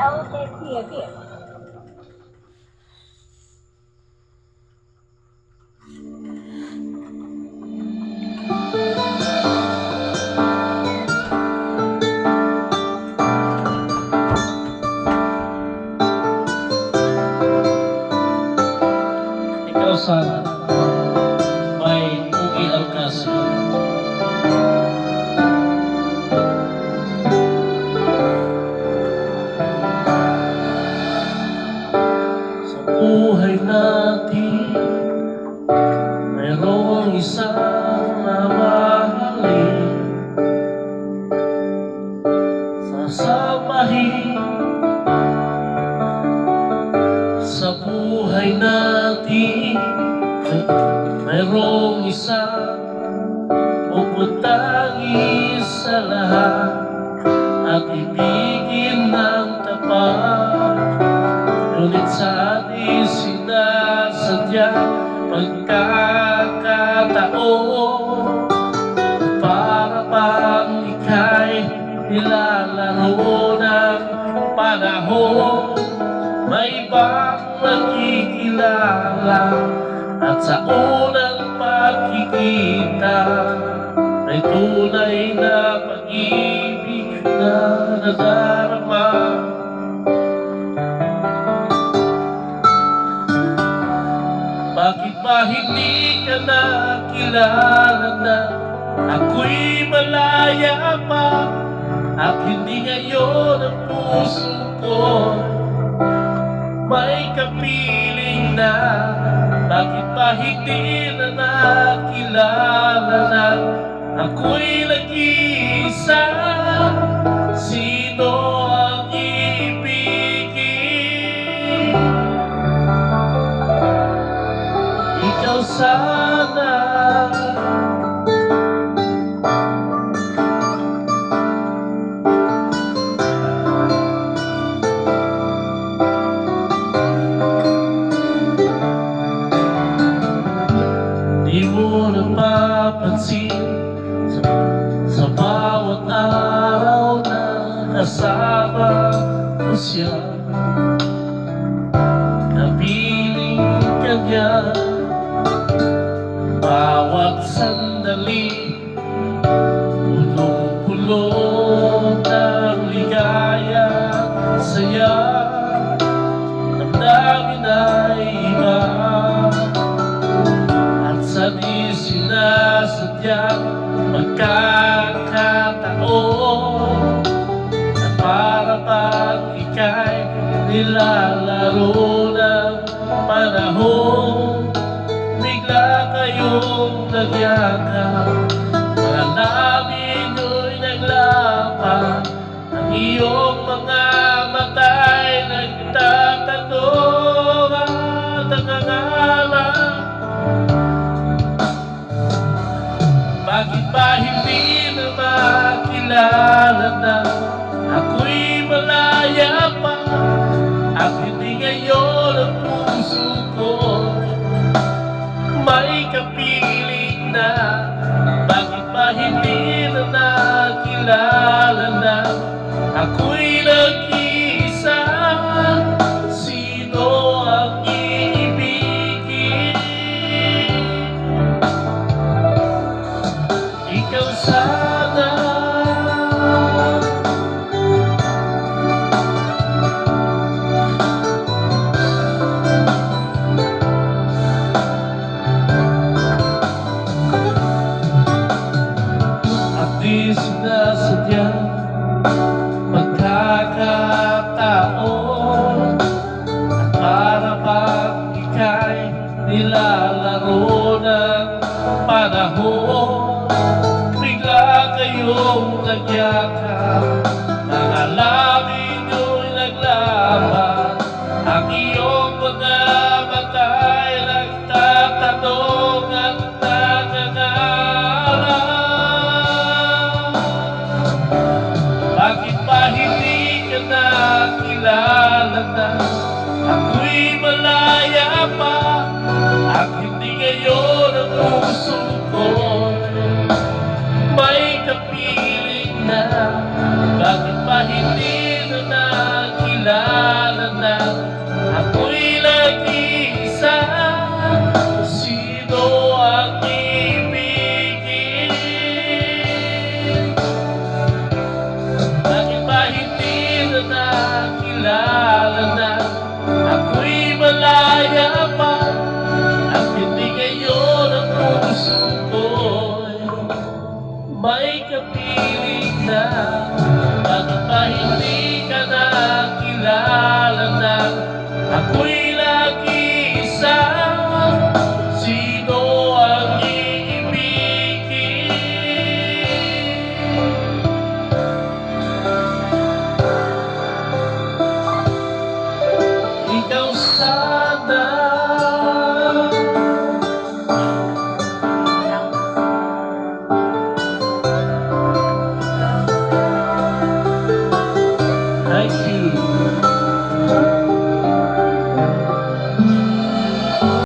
แล้วเจ๊พี่อะพี่Ikaw sana may ugian kasi sa buhay natin. Mayroong isang mamahalin, sasamahin sa buhay natin. Mayroong isang pupuntahin sa lahat at ibigin ng tapat. Ngunit sa ating sinasadya pagkakataon, para bang ika'y nilalaro ng panahon. May ibang nakikilala at sa unang pagkikita may tunay na pag-ibig na nadarama. Bakit ba hindi ka nakilala na ako'y malaya pa at hindi ngayon ang puso ko may kapiling na? Bakit ba hindi na nakilala na ako'y nag-iisa? Sino ang ibigin? Ikaw sana. Di mo napapansin sa bawat araw na kasama ko siya, napiling ka niya. Bawat sandali pulong-pulong ng ligaya, saya, damdamin ay iba. At sa di sinasadyang magkakataon, at para bang ika'y nilalaro ng panahon. Bigla kayong nagyakap, mga labi nyo'y naglapat, ang iyong mga mata'y nagtatanong at nangangalan. Bakit ba hindi na makilala na ako'y malaya pa at hindi ngayon ang puso ko may kapiling na? Bakit ba hindi na nakilala na ako'y nag-iisa? Sino ang iibigin? Ikaw sana. Di sinasadya pagkakataon, at para bang ika'y nilalaro ng panahon. Bigla kayong nagyakap, mga labi nyo'y naglaban, ang iyong mga mata'y nagtatanong at nangangalan. Bakit ba hindi ka nakilala na